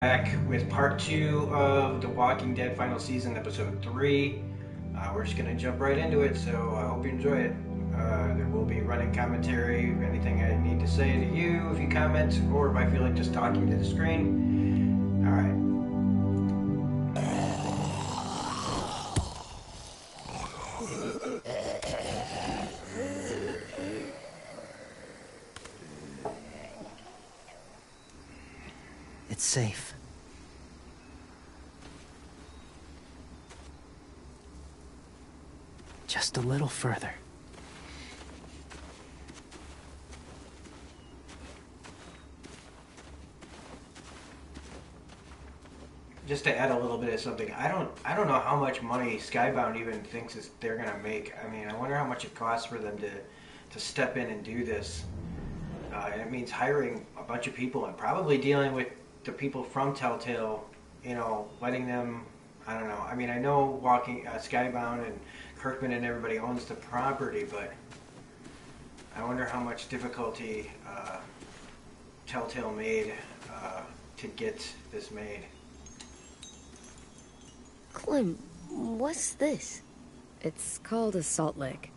Back with part two of The Walking Dead final season, episode 3. We're just going to jump right into it, so I hope you enjoy it. There will be running commentary, anything I need to say to you if you comment, or if I feel like just talking to the screen. Alright. It's safe. Just a little further. Just to add a little bit of something, I don't know how much money Skybound even thinks they're gonna make. I mean, I wonder how much it costs for them to step in and do this. And it means hiring a bunch of people and probably dealing with the people from Telltale, letting them, I don't know. I mean, I know Skybound and Kirkman and everybody owns the property, but I wonder how much difficulty Telltale made to get this made. Clem, what's this? It's called a salt lick.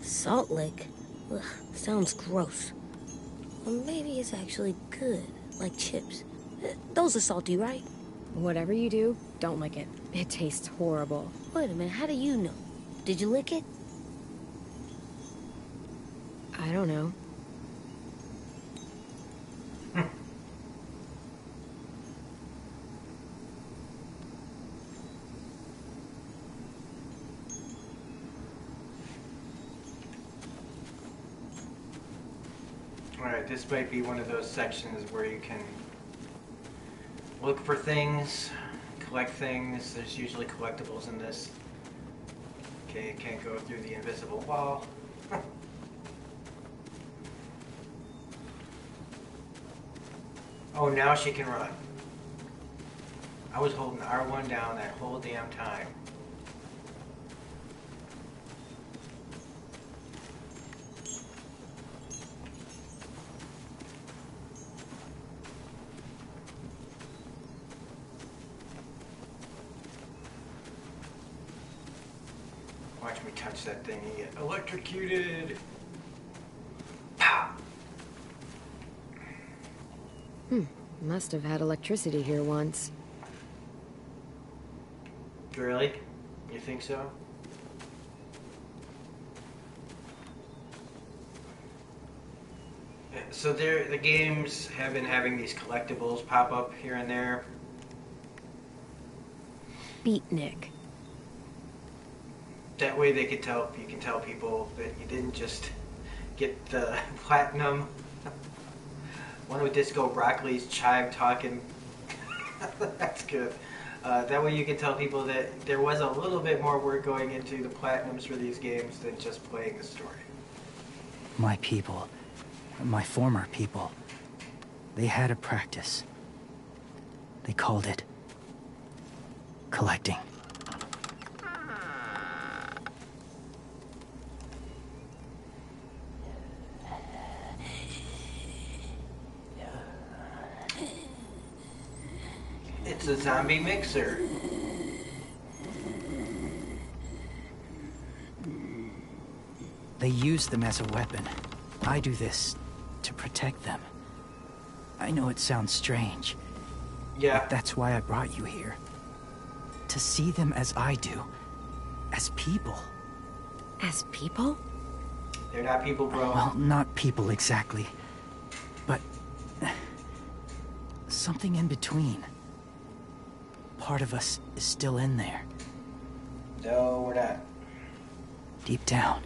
Salt lick? Ugh, sounds gross. Or maybe it's actually good, like chips. Those are salty, right? Whatever you do, don't lick it. It tastes horrible. Wait a minute, how do you know? Did you lick it? I don't know. Alright, this might be one of those sections where you can look for things, collect things. There's usually collectibles in this. Okay, you can't go through the invisible wall. Oh, now she can run. I was holding R1 down that whole damn time. Watch me touch that thing and get electrocuted. Pow! Must have had electricity here once. Really? You think so? So the games have been having these collectibles pop up here and there. Beatnik. That way you can tell people that you didn't just get the platinum. One with Disco Broccoli's chive talking. That's good. That way you can tell people that there was a little bit more work going into the platinums for these games than just playing the story. My people, my former people, they had a practice. They called it collecting. It's a zombie mixer. They use them as a weapon. I do this to protect them. I know it sounds strange. Yeah. But that's why I brought you here. To see them as I do. As people. As people? They're not people, bro. Well, not people exactly. But something in between. Part of us is still in there. No, we're not. Deep down.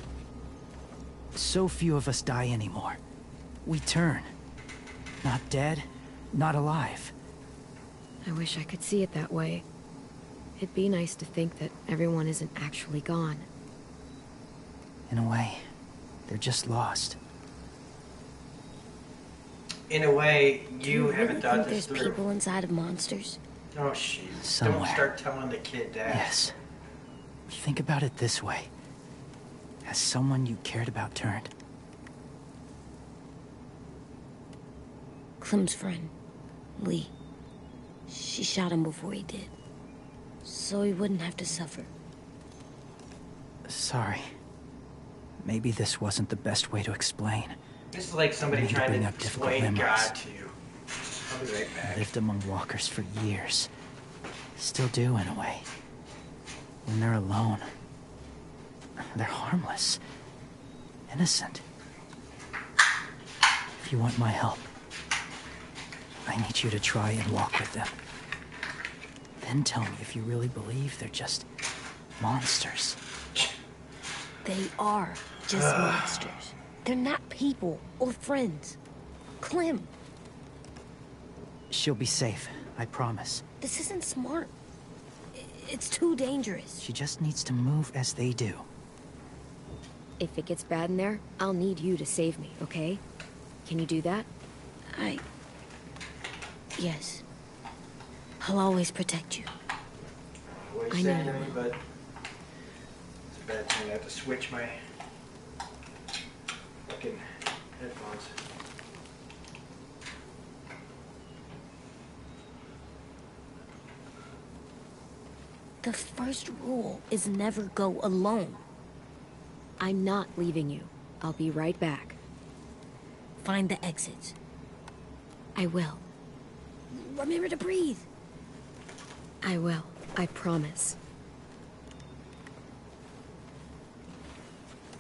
So few of us die anymore. We turn. Not dead, not alive. I wish I could see it that way. It'd be nice to think that everyone isn't actually gone. In a way, they're just lost. In a way, you really haven't thought think this there's through. people inside of monsters? Oh, shit. Somewhere. Don't start telling the kid that. Yes. Think about it this way. Has someone you cared about turned? Clem's friend, Lee. She shot him before he did. So he wouldn't have to suffer. Sorry. Maybe this wasn't the best way to explain. This is like somebody I need to trying bring to up difficult explain memories. God to you. I'll be right I back. lived among walkers for years. Still do, in a way. When they're alone, they're harmless. Innocent. If you want my help, I need you to try and walk with them. Then tell me if you really believe they're just monsters. They are just monsters. They're not people or friends. Clem, She'll be safe, I promise. this isn't smart. It's too dangerous. She just needs to move as they do. If it gets bad in there, I'll need you to save me, okay? Can you do that? Yes. I'll always protect you. What are I you saying know. to me, bud? It's a bad thing. I have to switch my fucking headphones. The first rule is never go alone. I'm not leaving you. I'll be right back. Find the exits. I will. Remember to breathe. I will. I promise.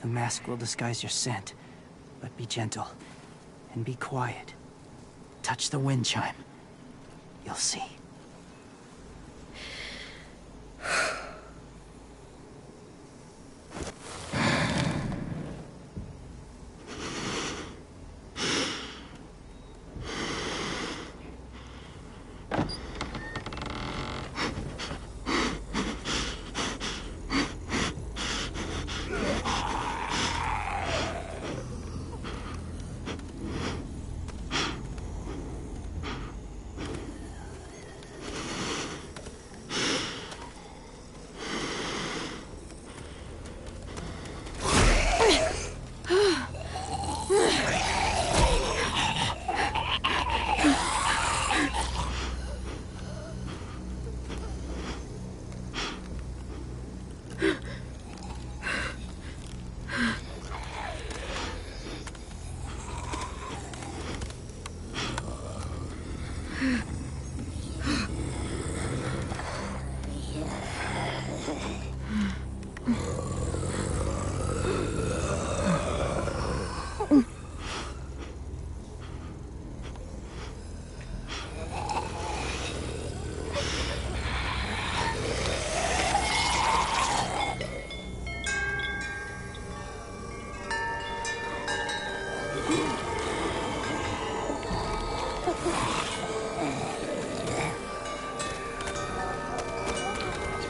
The mask will disguise your scent, but be gentle and be quiet. Touch the wind chime. You'll see.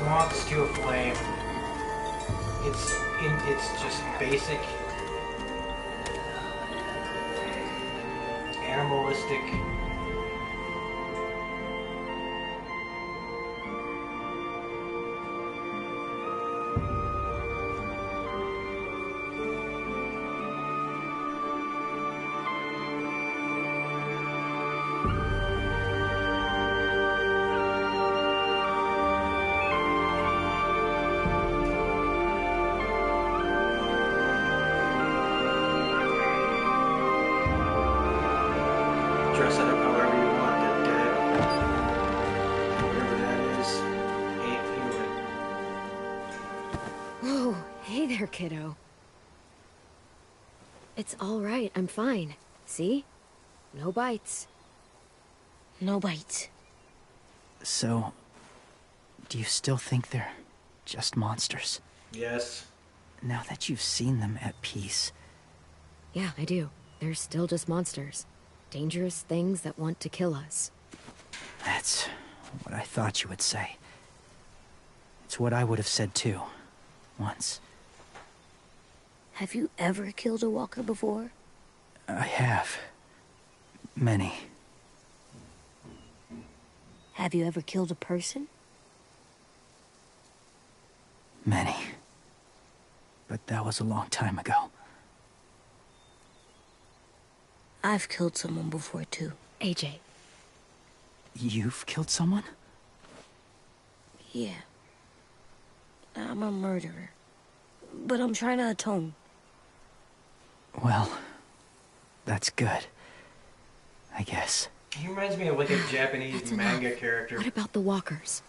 Moths to a flame. It's just basic animalistic. Dress it up however you want. They're dead. Whatever that is, ain't human. Whoa, hey there, kiddo. It's all right. I'm fine. See? No bites. No bites. So, do you still think they're just monsters? Yes. Now that you've seen them at peace, Yeah, I do. They're still just monsters. Dangerous things that want to kill us. that's what I thought you would say. It's what I would have said too, once. Have you ever killed a walker before? I have. Many. Have you ever killed a person? Many. But that was a long time ago. I've killed someone before, too. AJ. You've killed someone? Yeah. I'm a murderer. But I'm trying to atone. Well, that's good. I guess. He reminds me of like a Japanese That's manga enough. character. What about the walkers?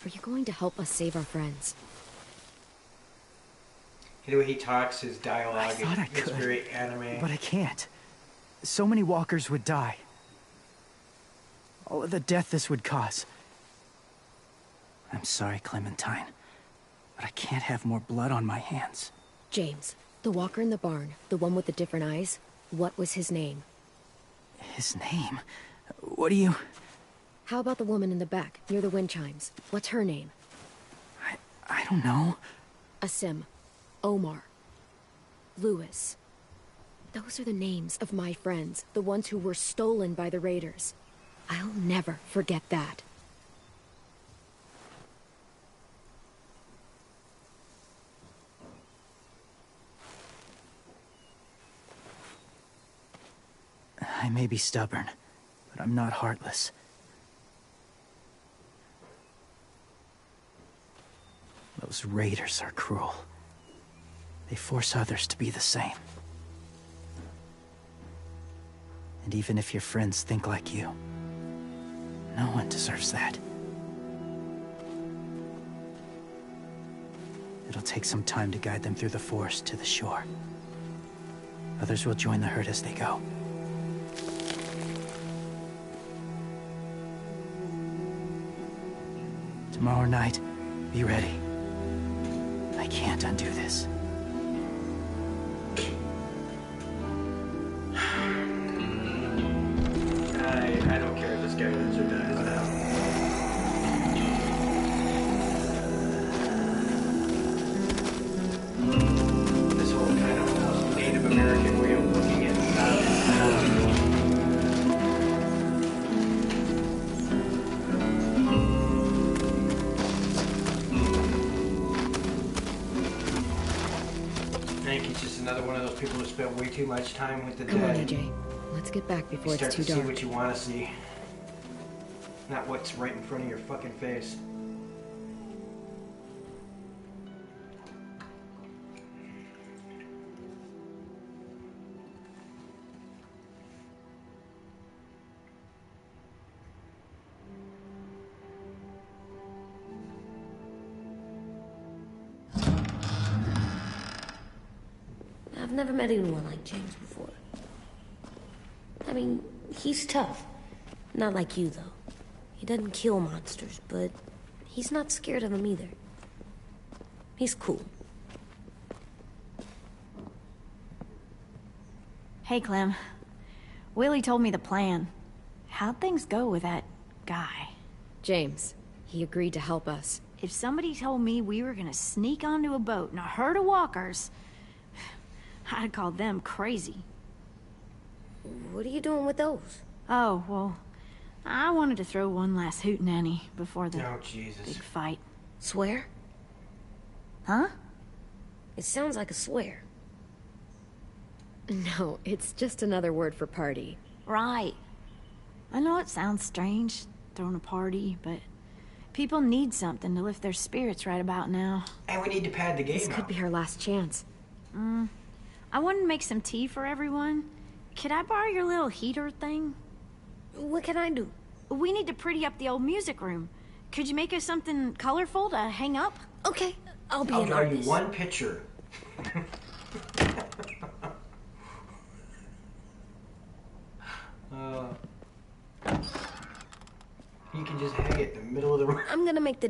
Are you going to help us save our friends? The way he talks, his dialogue, I thought I it's could, very anime. but I can't. So many walkers would die. All of the death this would cause. I'm sorry, Clementine, but I can't have more blood on my hands. James, the walker in the barn, the one with the different eyes, what was his name? His name? What do you... How about the woman in the back, near the wind chimes? What's her name? I don't know. Asim. Omar. Lewis. Those are the names of my friends, the ones who were stolen by the raiders. I'll never forget that. I may be stubborn, but I'm not heartless. Those raiders are cruel. They force others to be the same. And even if your friends think like you, no one deserves that. It'll take some time to guide them through the forest to the shore. Others will join the herd as they go. Tomorrow night, be ready. I can't undo this. I don't care if this guy lives or dies now. This whole kind of almost Native American way of looking at I think he's just another one of those people who spent way too much time with the Come on, dead. AJ. Let's get back before Start it's too to see dark. what you want to see, not what's right in front of your fucking face. I've never met anyone like James before. I mean, he's tough. Not like you, though. He doesn't kill monsters, but he's not scared of them either. He's cool. Hey, Clem. Willie told me the plan. How'd things go with that guy? James, he agreed to help us. If somebody told me we were gonna sneak onto a boat in a herd of walkers, I'd call them crazy. What are you doing with those? Oh, well, I wanted to throw one last hootenanny before the Oh, Jesus. big fight. Swear? Huh? It sounds like a swear. No, it's just another word for party. Right. I know it sounds strange, throwing a party, but people need something to lift their spirits right about now. And we need to pad the game This could out. be our last chance. I wanted to make some tea for everyone. Could I borrow your little heater thing? What can I do? We need to pretty up the old music room. Could you make us something colorful to hang up? Okay, I'll be I'll an draw you artist. one picture. You can just hang it in the middle of the room. I'm gonna make the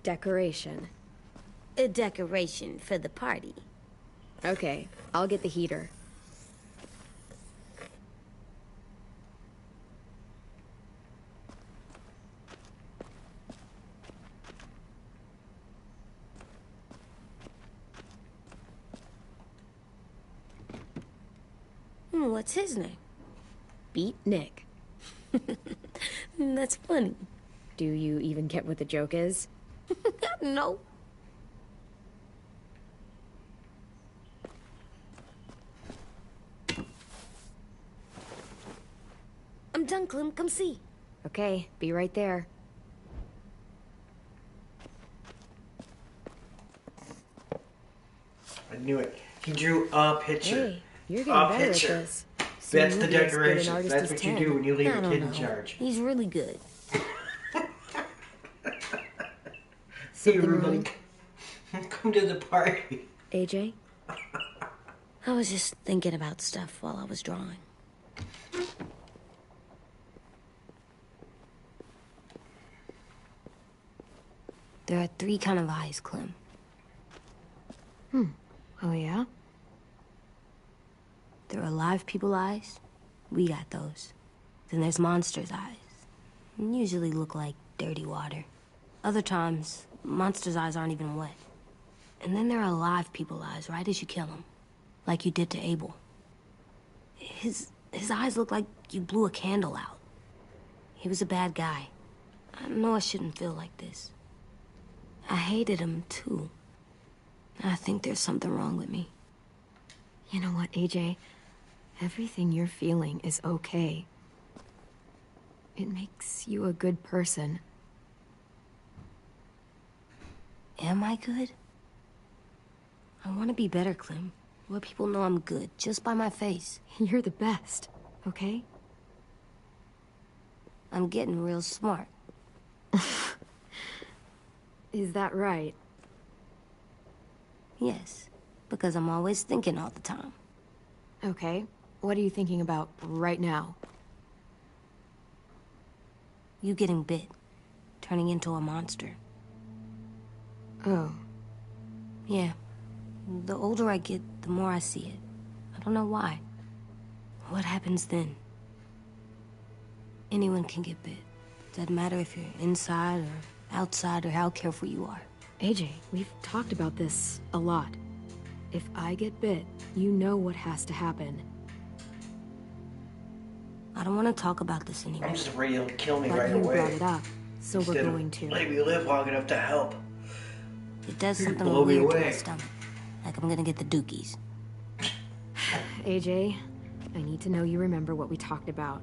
Decoration. a decoration for the party. Okay, I'll get the heater. What's his name? Beat Nick. That's funny. Do you even get what the joke is? No. done, Clem. Come see. Okay, be right there. I knew it. He drew a picture. Hey, you're getting A better picture. at this. That's Soon the you'll be as good an decoration. artist That's as what you 10. do when you leave I a don't kid in know. charge. He's really good. Hey, Something everybody, wrong? come to the party. AJ? I was just thinking about stuff while I was drawing. There are 3 kind of eyes, Clem. Oh, yeah? There are live people eyes. We got those. Then there's monsters' eyes. Usually look like dirty water. Other times, monsters' eyes aren't even wet. And then there are live people eyes, right as you kill them. Like you did to Abel. His eyes look like you blew a candle out. He was a bad guy. I know I shouldn't feel like this. I hated him, too. I think there's something wrong with me. You know what, AJ? Everything you're feeling is okay. It makes you a good person. Am I good? I want to be better, Clem. Let people know I'm good, just by my face. You're the best, okay? I'm getting real smart. Is that right? Yes, because I'm always thinking all the time. Okay. What are you thinking about right now? You getting bit, turning into a monster. Oh. Yeah. The older I get, the more I see it. I don't know why. What happens then? Anyone can get bit. Doesn't matter if you're inside or outside or how careful you are. AJ, we've talked about this a lot. If I get bit, you know what has to happen. I don't want to talk about this anymore. I'm just afraid he'll kill me But right you away. brought it up, so Instead we're of going to. letting me live long enough to help. It does something Blow me weird to my away. stomach. Like I'm gonna get the dookies. AJ, I need to know you remember what we talked about.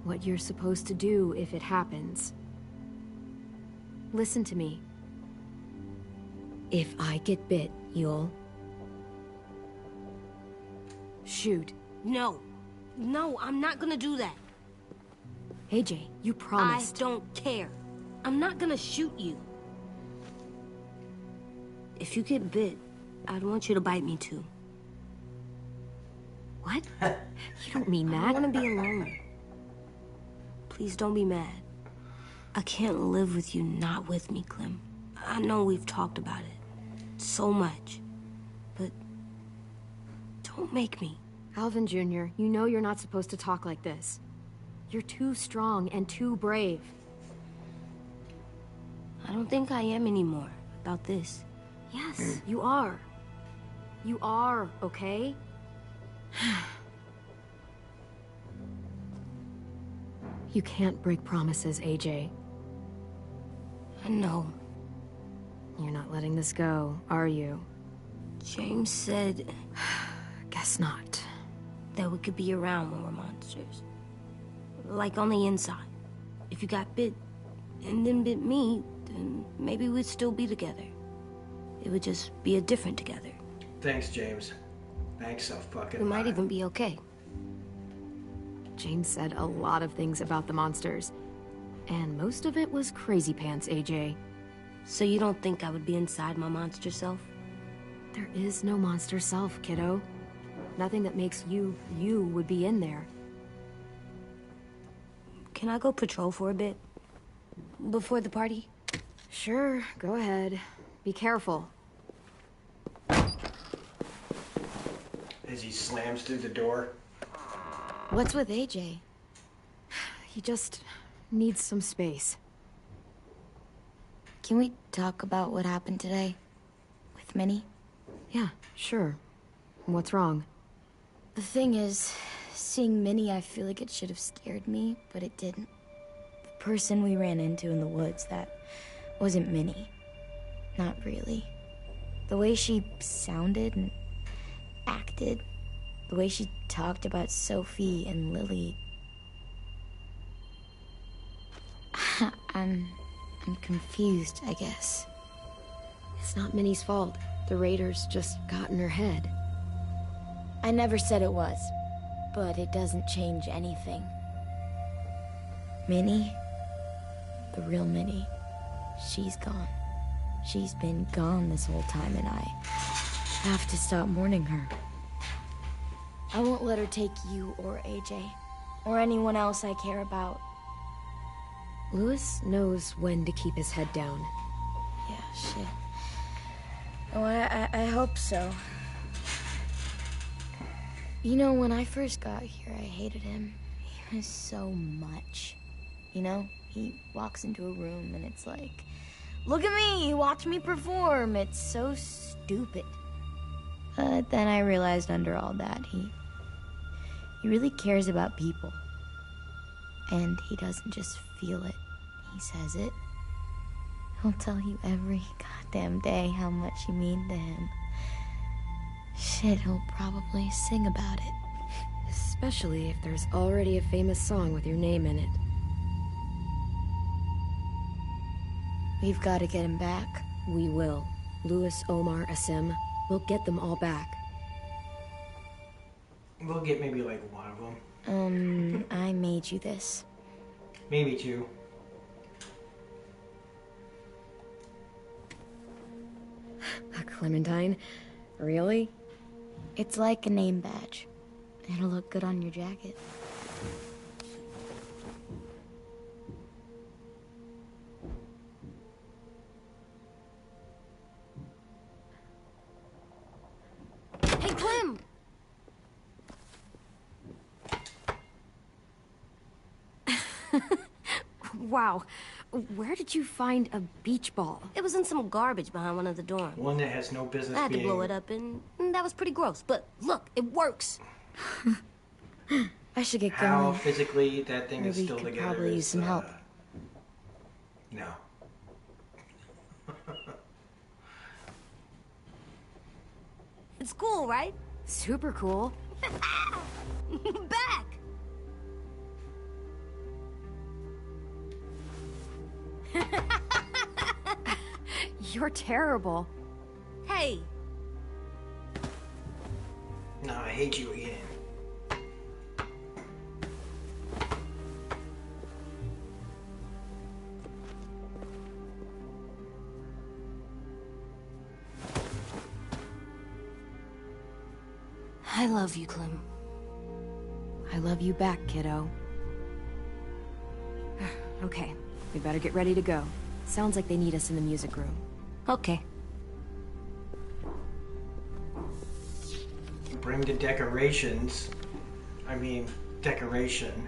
What you're supposed to do if it happens. Listen to me. If I get bit, you'll... shoot. No. No, I'm not gonna do that. AJ, you promised. I don't care. I'm not gonna shoot you. If you get bit, I'd want you to bite me too. What? You don't mean I that. want to be alone. Please don't be mad. I can't live with you not with me, Clem. I know we've talked about it so much, but don't make me. Alvin Jr., you know you're not supposed to talk like this. You're too strong and too brave. I don't think I am anymore about this. Yes, you are. You are, okay? You can't break promises, AJ. I know. You're not letting this go, are you? James said Guess not. that we could be around when we're monsters. Like on the inside. If you got bit and then bit me, then maybe we'd still be together. It would just be a different together. Thanks, James. Thanks a fucking We might lot. even be okay. James said a lot of things about the monsters. And most of it was crazy pants, AJ. So you don't think I would be inside my monster self? There is no monster self, kiddo. Nothing that makes you, you would be in there. Can I go patrol for a bit? Before the party? Sure, go ahead. Be careful. As he slams through the door. What's with AJ? He just needs some space. Can we talk about what happened today? With Minnie? Yeah, sure. What's wrong? The thing is, seeing Minnie, I feel like it should have scared me, but it didn't. The person we ran into in the woods, that wasn't Minnie. Not really. The way she sounded and acted, the way she talked about Sophie and Lily, I'm confused, I guess. It's not Minnie's fault. The raiders just got in her head. I never said it was, but it doesn't change anything. Minnie, the real Minnie, she's gone. She's been gone this whole time, and I have to stop mourning her. I won't let her take you or AJ, or anyone else I care about. Louis knows when to keep his head down. Yeah, shit. Oh, I hope so. You know, when I first got here, I hated him. He was so much. You know, he walks into a room and it's like, look at me, watch me perform. It's so stupid. But then I realized under all that, he really cares about people. And he doesn't just feel it, he says it. He'll tell you every goddamn day how much you mean to him. Shit, he'll probably sing about it. Especially if there's already a famous song with your name in it. We've got to get him back. We will. Louis, Omar, Asim. We'll get them all back. We'll get maybe like one of them. I made you this. Maybe two. A Clementine? Really? It's like a name badge. It'll look good on your jacket. Hey, Clem! Wow. Where did you find a beach ball? It was in some garbage behind one of the dorms. One that has no business I had to being... blow it up, and that was pretty gross. But look, it works. I should get How going. physically that thing is Ruby still could together probably use is, some help. No. It's cool, right? Super cool. Back! You're terrible. Hey, No, I hate you again. I love you, Clem. I love you back, kiddo. Okay, we better get ready to go. Sounds like they need us in the music room. Okay. Bring the decorations. I mean, decoration.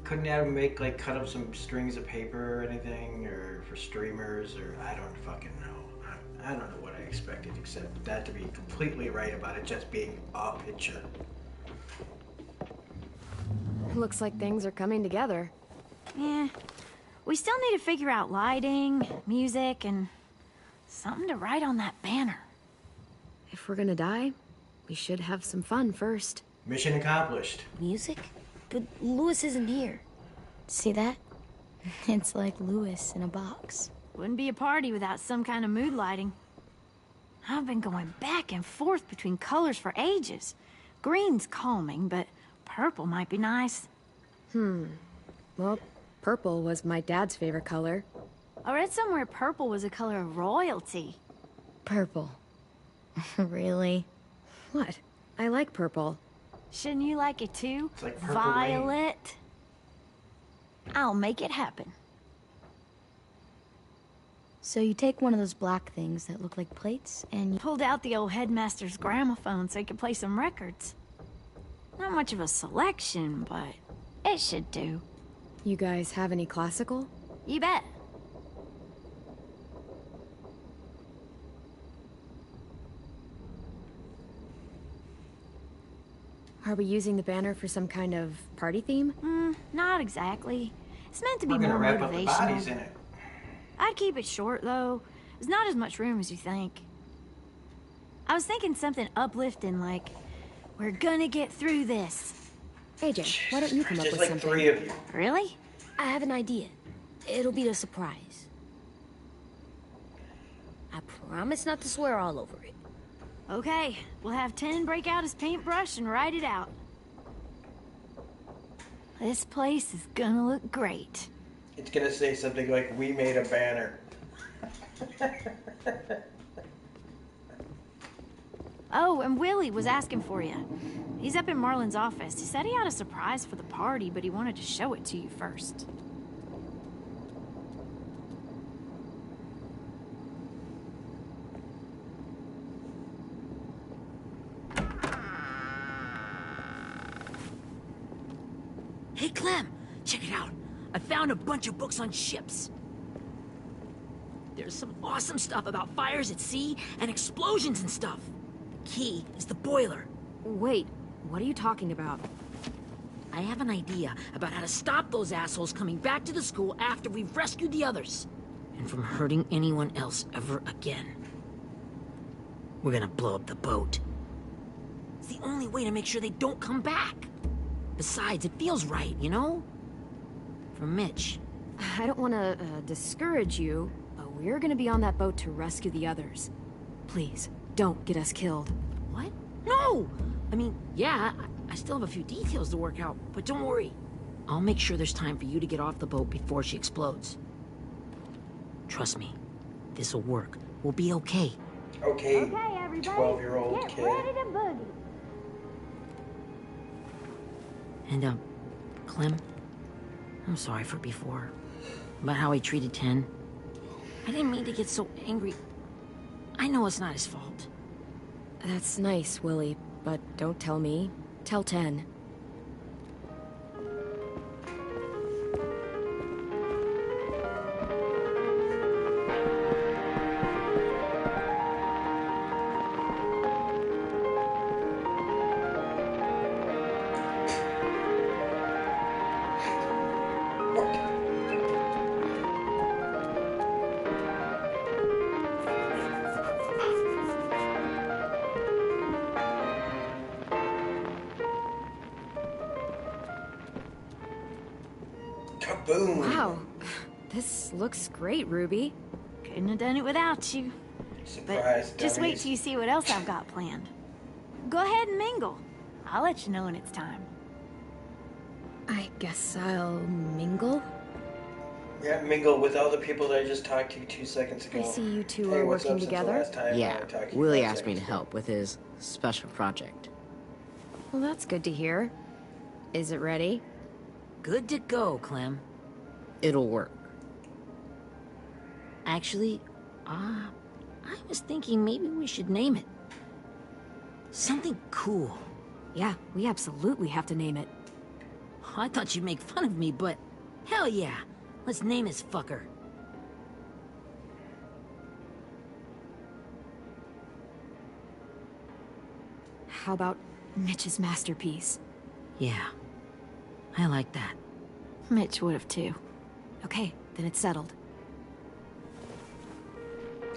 Couldn't Adam make, like, cut up some strings of paper or anything, or for streamers, or I don't fucking know. I don't know what I expected, except that to be completely right about it just being a picture. Looks like things are coming together. Yeah. We still need to figure out lighting, music, and something to write on that banner. If we're gonna die, we should have some fun first. Mission accomplished. Music? But Louis isn't here. See that? It's like Louis in a box. Wouldn't be a party without some kind of mood lighting. I've been going back and forth between colors for ages. Green's calming, but purple might be nice. Well, purple was my dad's favorite color. I read somewhere purple was a color of royalty. Purple. Really? What? I like purple. Shouldn't you like it too? It's like purple rain. Violet. I'll make it happen. So you take one of those black things that look like plates, and you... Pulled out the old headmaster's gramophone so he could play some records. Not much of a selection, but it should do. You guys have any classical? You bet. Are we using the banner for some kind of party theme? Not exactly. It's meant to be We're gonna more wrap up the bodies motivational. in it. I'd keep it short, though. There's not as much room as you think. I was thinking something uplifting like, we're gonna get through this. AJ, why don't you come up Just with like something? 3 of you. Really? I have an idea. It'll be a surprise. I promise not to swear all over it. Okay, we'll have 10 break out his paintbrush and write it out. This place is gonna look great. It's gonna say something like, "We made a banner." Oh, and Willie was asking for you. He's up in Marlin's office. He said he had a surprise for the party, but he wanted to show it to you first. Hey, Clem, check it out. I found a bunch of books on ships. There's some awesome stuff about fires at sea and explosions and stuff. The key is the boiler. Wait, what are you talking about? I have an idea about how to stop those assholes coming back to the school after we've rescued the others. And from hurting anyone else ever again. We're gonna blow up the boat. It's the only way to make sure they don't come back. Besides, it feels right, you know? For Mitch. I don't want to discourage you, but we're gonna be on that boat to rescue the others. Please, don't get us killed. What? No! I mean, yeah, I still have a few details to work out, but don't worry. I'll make sure there's time for you to get off the boat before she explodes. Trust me, this'll work. We'll be okay. Okay, Okay, everybody, 12-year-old get kid. ready to boogie. And, Clem, I'm sorry for before. About how he treated Ten. I didn't mean to get so angry. I know it's not his fault. That's nice, Willie, but don't tell me. Tell 10. Kaboom! Wow, this looks great, Ruby. Couldn't have done it without you. Surprise, But just wait dummies. till you see what else I've got planned. Go ahead and mingle. I'll let you know when it's time. I guess I'll mingle? Yeah, mingle with all the people that I just talked to 2 seconds ago. I see you two Hey, are what's working up since the together. last time Yeah, I talked to you Willie 5 asked me to seconds ago? help with his special project. Well, that's good to hear. Is it ready? Good to go, Clem. It'll work. Actually, I was thinking maybe we should name it. Something cool. Yeah, we absolutely have to name it. I thought you'd make fun of me, but hell yeah. Let's name this fucker. How about Mitch's masterpiece? Yeah, I like that. Mitch would have too. Okay, then it's settled.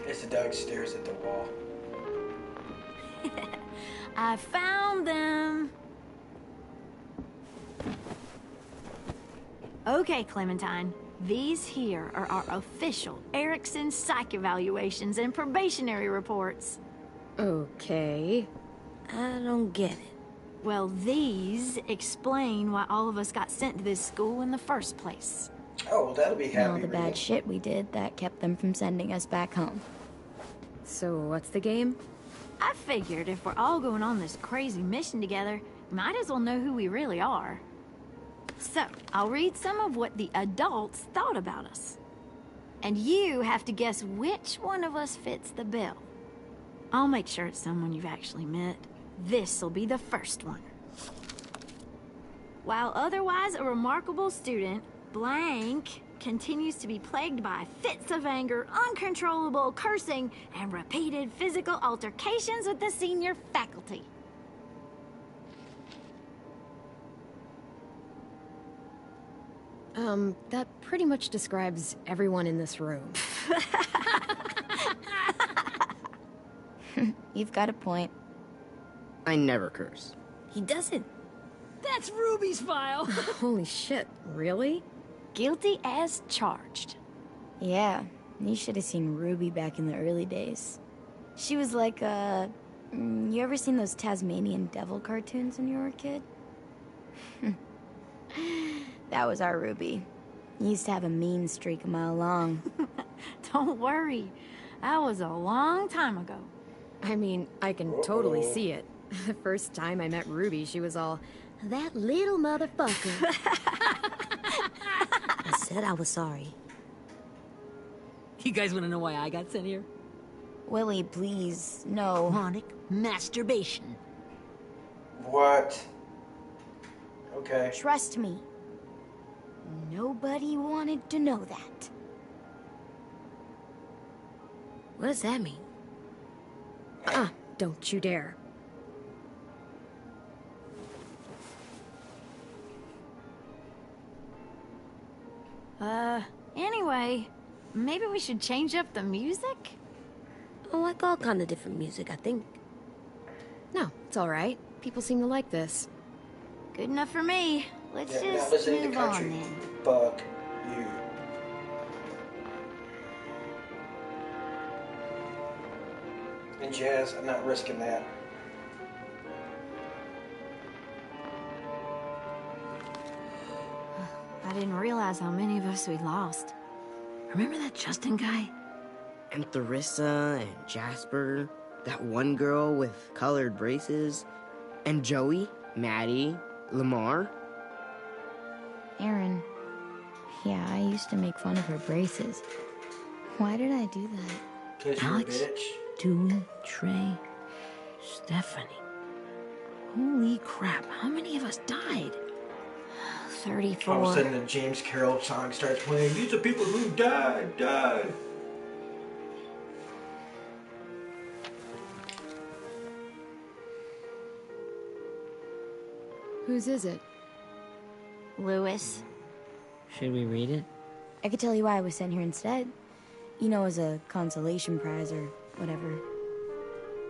As the dog stares at the wall. I found them. Okay, Clementine. These here are our official Erickson psych evaluations and probationary reports. Okay. I don't get it. Well, these explain why all of us got sent to this school in the first place. Oh, well, that'll be happy. All the reading. bad shit we did that kept them from sending us back home. So what's the game? I figured if we're all going on this crazy mission together, might as well know who we really are. So, I'll read some of what the adults thought about us. And you have to guess which one of us fits the bill. I'll make sure it's someone you've actually met. This'll be the first one. While otherwise a remarkable student, blank continues to be plagued by fits of anger, uncontrollable cursing, and repeated physical altercations with the senior faculty. That pretty much describes everyone in this room. you've got a point. I never curse. He doesn't. That's Ruby's file. Holy shit, really? Guilty as charged. Yeah, you should have seen Ruby back in the early days. She was like, you ever seen those Tasmanian devil cartoons when you were a kid? That was our Ruby. He used to have a mean streak a mile long. Don't worry. That was a long time ago. I mean, I can totally see it. The first time I met Ruby, she was all, that little motherfucker. I said I was sorry. You guys want to know why I got sent here? Willie, please, no. Chronic masturbation. What? Okay. Trust me. Nobody wanted to know that. What does that mean? Don't you dare. Anyway, maybe we should change up the music? I like all kind of different music, I think. No, it's all right. People seem to like this. Good enough for me. Let's Yeah, not just listening to move on country. then. Fuck you. And jazz, I'm not risking that. I didn't realize how many of us we lost. Remember that Justin guy? And Theresa and Jasper, that one girl with colored braces, and Joey, Maddie, Lamar. Aaron. Yeah, I used to make fun of her braces. Why did I do that? Cause you're a Alex? bitch. Dewey, Trey, Stephanie. Holy crap, how many of us died? 34. All of a sudden the James Carroll song starts playing. These are people who died. Whose is it? Lewis. Should we read it? I could tell you why I was sent here instead. You know, as a consolation prize or whatever.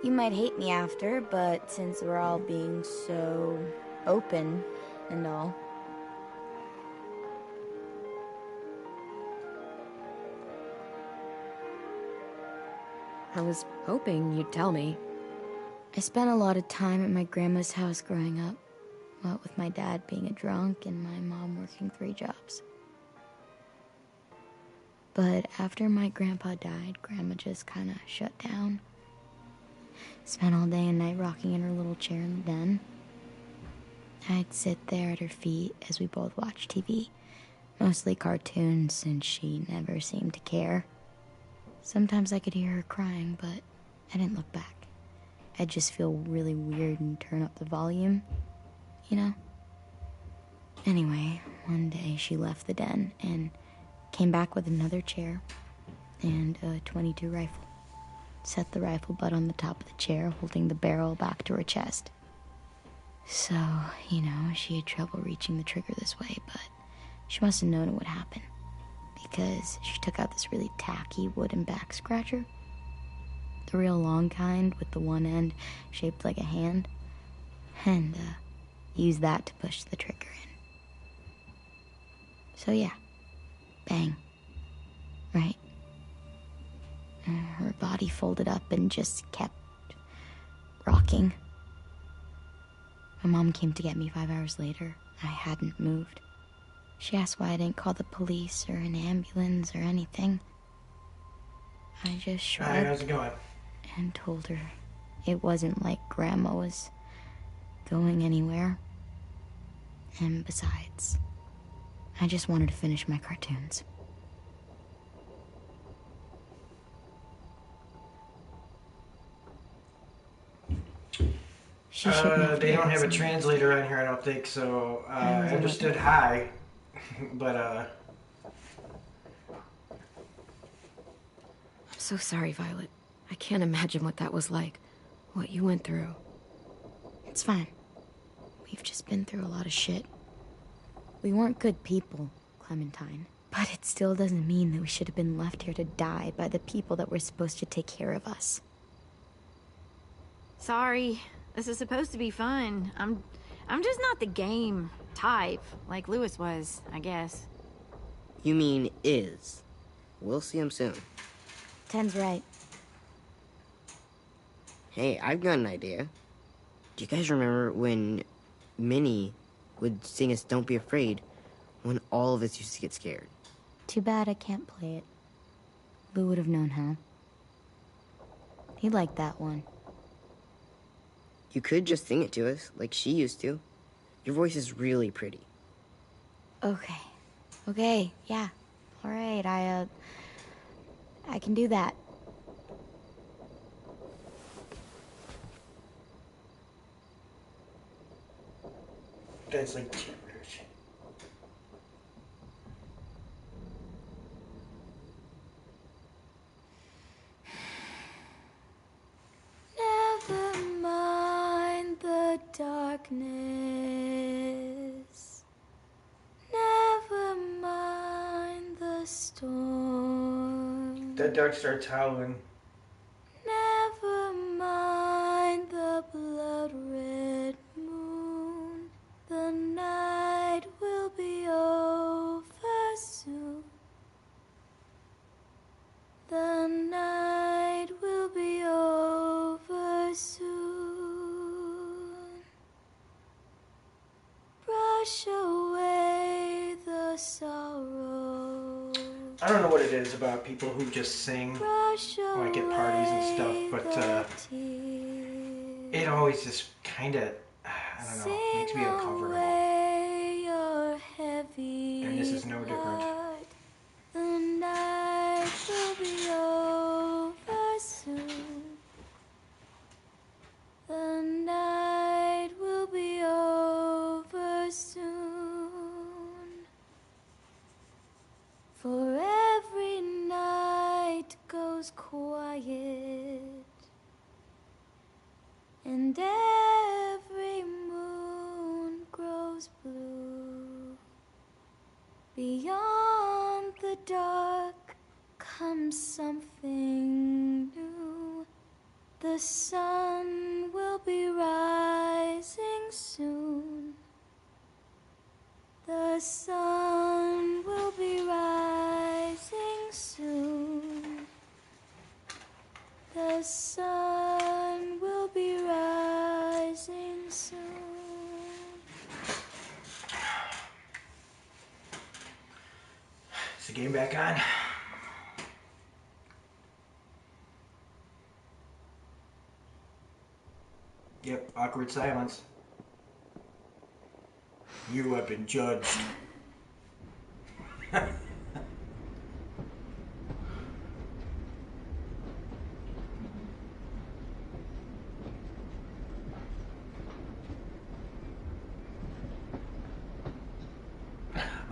You might hate me after, but since we're all being so open and all. I was hoping you'd tell me. I spent a lot of time at my grandma's house growing up. What with my dad being a drunk and my mom working 3 jobs. But after my grandpa died, Grandma just kind of shut down. Spent all day and night rocking in her little chair in the den. I'd sit there at her feet as we both watched TV. Mostly cartoons, since she never seemed to care. Sometimes I could hear her crying, but I didn't look back. I'd just feel really weird and turn up the volume, you know? Anyway, one day she left the den and came back with another chair and a .22 rifle. Set the rifle butt on the top of the chair, holding the barrel back to her chest. So, you know, she had trouble reaching the trigger this way, but she must have known it would happen. Because she took out this really tacky wooden back scratcher. The real long kind with the one end shaped like a hand. And, used that to push the trigger in. So yeah, bang. Right. Her body folded up and just kept rocking. My mom came to get me 5 hours later. I hadn't moved. She asked why I didn't call the police or an ambulance or anything. I just shrugged. Hi, how's it going? And told her it wasn't like Grandma was going anywhere. And besides, I just wanted to finish my cartoons. She shouldn't have They don't have a forgotten. translator on here, I don't think, so I was understood hi, but I'm so sorry, Violet. I can't imagine what that was like. What you went through. It's fine. We've just been through a lot of shit. We weren't good people, Clementine. But it still doesn't mean that we should have been left here to die by the people that were supposed to take care of us. Sorry. This is supposed to be fun. I'm just not the game type, like Lewis was, I guess. You mean is. We'll see him soon. Ten's right. Hey, I've got an idea. Do you guys remember when Minnie would sing us Don't Be Afraid when all of us used to get scared? Too bad I can't play it. Lou would have known how. He liked that one. You could just sing it to us, like she used to. Your voice is really pretty. Okay. Okay, yeah. All right, I can do that. That's like gibberish. Never mind the darkness. Never mind the storm. That dog starts howling. Never mind the blood red moon. The night will be over soon. The night will be over soon. Brush away the sorrow. I don't know what it is about people who just sing Brush like at parties and stuff, but tears. it always just kind of, I don't know, makes me uncomfortable. Away your heavy And this is no different. heart. The night will be over soon. The night will be over soon. For every night goes quiet, and every moon grows blue. Beyond the dark comes something new. The sun will be rising soon. The sun will be rising soon. The sun will be rising soon. Is the game back on? Yep, awkward silence. You have been judged.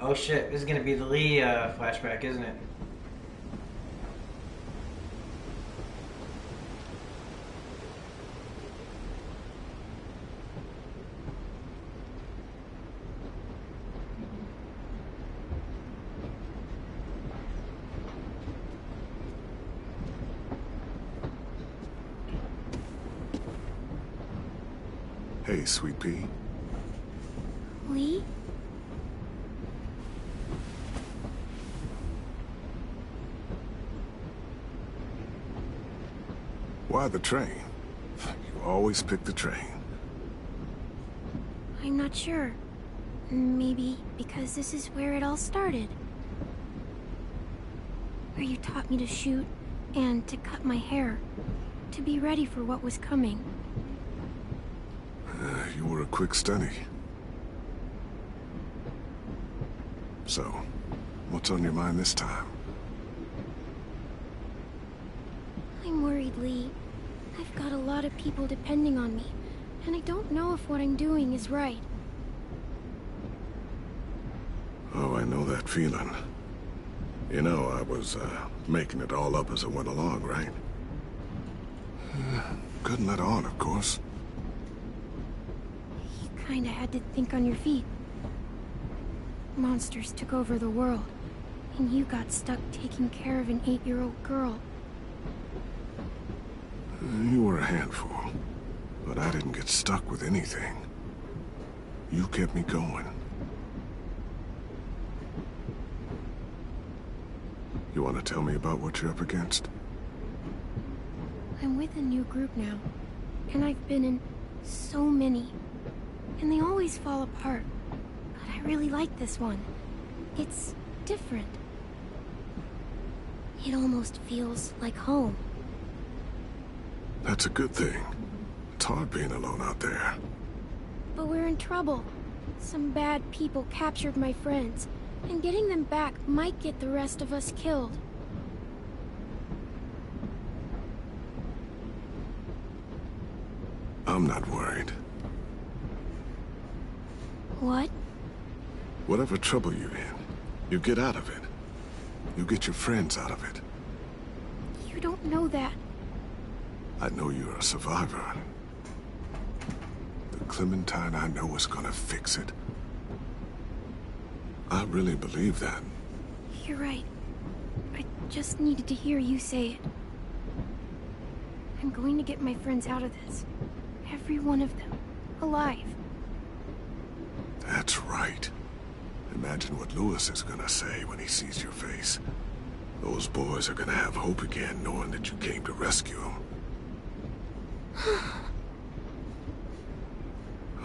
Oh shit, this is gonna be the Lee flashback, isn't it? Hey, Sweet Pea. Lee? Why the train? You always pick the train. I'm not sure. Maybe because this is where it all started. Where you taught me to shoot and to cut my hair. To be ready for what was coming. You were a quick study. So, what's on your mind this time? I'm worried, Lee. I've got a lot of people depending on me, and I don't know if what I'm doing is right. Oh, I know that feeling. You know, I was, making it all up as I went along, right? Couldn't let on, of course. You kinda had to think on your feet. Monsters took over the world, and you got stuck taking care of an 8-year-old girl. You were a handful. But I didn't get stuck with anything. You kept me going. You want to tell me about what you're up against? I'm with a new group now, and I've been in so many, and they always fall apart. But I really like this one. It's different. It almost feels like home. That's a good thing. It's hard being alone out there. But we're in trouble. Some bad people captured my friends, and getting them back might get the rest of us killed. I'm not worried. What? Whatever trouble you're in, you get out of it. You get your friends out of it. You don't know that. I know you're a survivor. The Clementine I know is gonna fix it. I really believe that. You're right. I just needed to hear you say it. I'm going to get my friends out of this. Every one of them. Alive. That's right. Imagine what Lewis is gonna say when he sees your face. Those boys are gonna have hope again, knowing that you came to rescue them.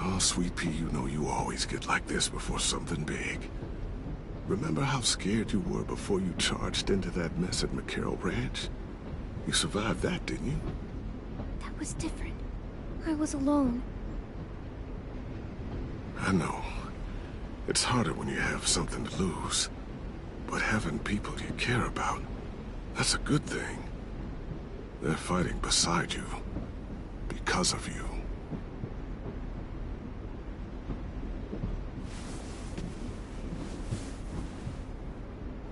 Oh, Sweet Pea, you know you always get like this before something big. Remember how scared you were before you charged into that mess at McCarroll Ranch? You survived that, didn't you? That was different. I was alone. I know. It's harder when you have something to lose. But having people you care about, that's a good thing. They're fighting beside you. Because of you.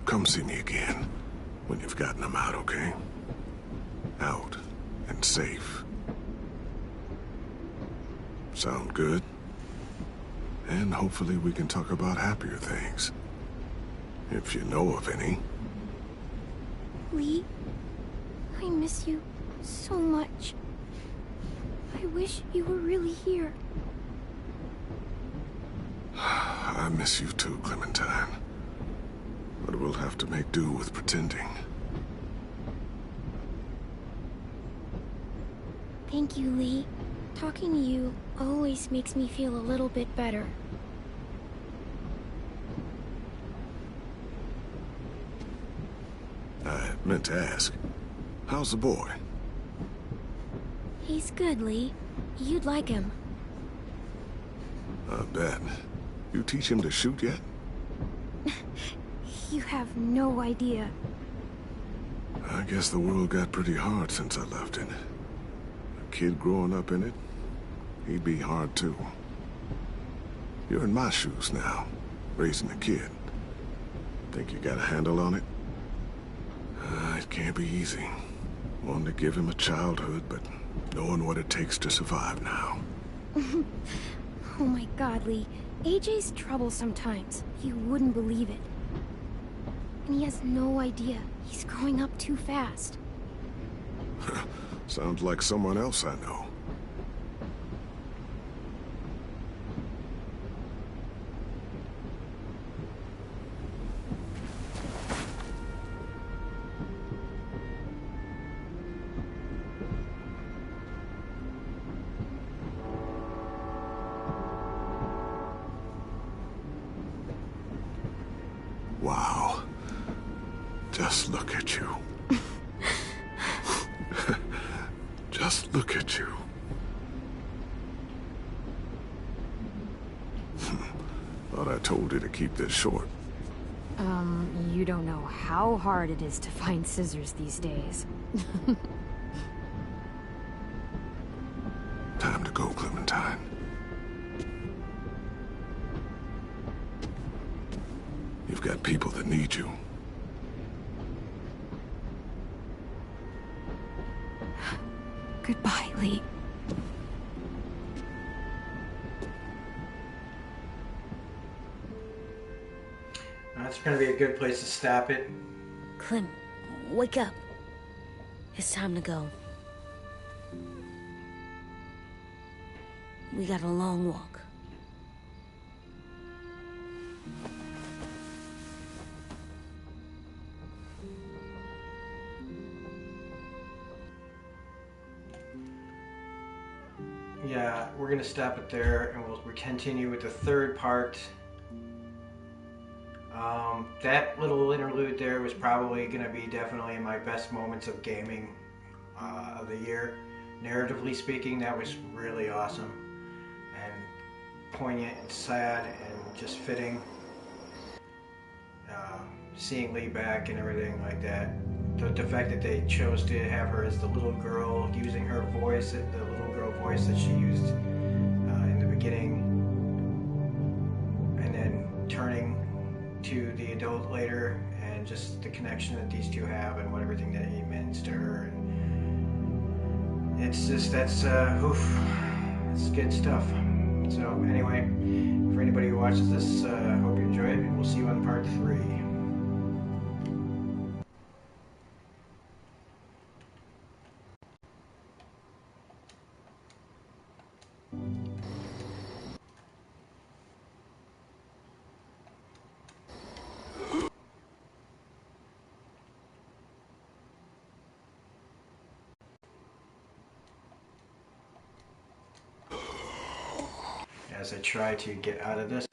Come see me again when you've gotten them out, okay? Out and safe. Sound good? And hopefully we can talk about happier things. If you know of any. Lee, I miss you so much. I wish you were really here. I miss you too, Clementine. But we'll have to make do with pretending. Thank you, Lee. Talking to you always makes me feel a little bit better. I meant to ask, how's the boy? He's good, Lee. You'd like him. I bet. You teach him to shoot yet? You have no idea. I guess the world got pretty hard since I left it. A kid growing up in it, he'd be hard too. You're in my shoes now, raising a kid. Think you got a handle on it? It can't be easy. Wanting to give him a childhood, but knowing what it takes to survive now. Oh my God, Lee. AJ's trouble sometimes. You wouldn't believe it. And he has no idea. He's growing up too fast. Sounds like someone else I know. Wow. Just look at you. Just look at you. Thought I told you to keep this short. You don't know how hard it is to find scissors these days. Time to go, Clementine. You've got people that need you. Goodbye, Lee. That's gonna be a good place to stop it. Clem, wake up. It's time to go. We got a long walk. Yeah, we're gonna stop it there, and we'll continue with the third part. That little interlude there was probably gonna be definitely my best moments of gaming of the year. Narratively speaking, that was really awesome and poignant and sad and just fitting. Seeing Lee back and everything like that. The fact that they chose to have her as the little girl, using her voice, the little girl voice that she used in the beginning, and then turning to the adult later, and just the connection that these two have and what everything that he means to her. And it's just, that's good stuff. So anyway, for anybody who watches this, hope you enjoy it. We'll see you on part 3. As I try to get out of this.